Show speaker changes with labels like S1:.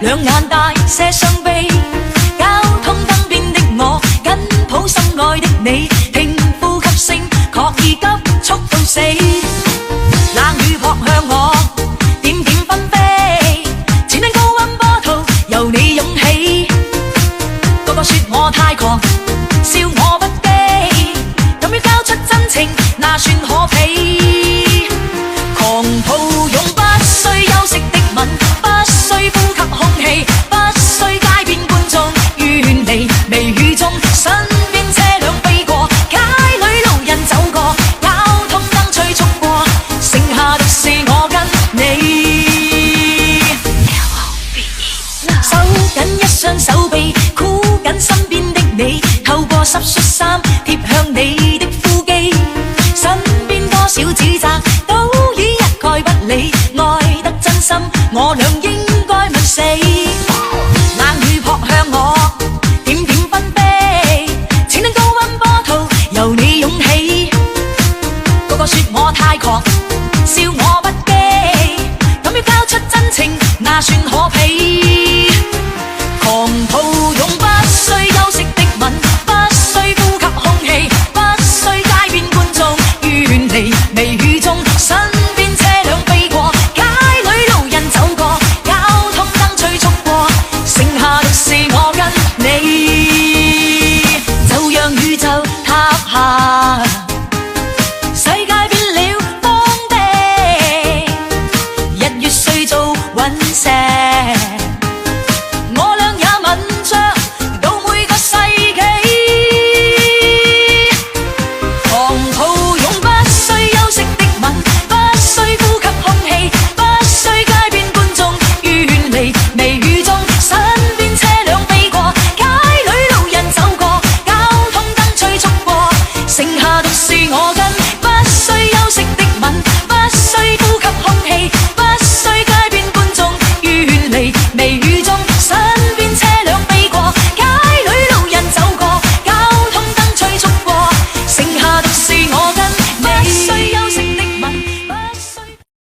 S1: 兩眼大些傷悲。交通燈邊的我，緊抱心愛的你，聽呼吸聲，確已急速到死。冷雨撲向我，點點紛飛，前進高溫波濤，由你湧起。個個說我太狂，笑我不羈，敢於交出真情，那算可比？狂抱擁不需休息的吻，不需呼吸空氣，不需街邊觀眾遠離，微雨中身邊車輛飛過，街裏路人走過，交通燈催促過，剩下的是我跟你。收緊一雙手臂，箍緊身邊的你，透過濕恤衫貼向你的腹肌，身邊多少指責都已一概不理，愛得真心，我倆應該問死。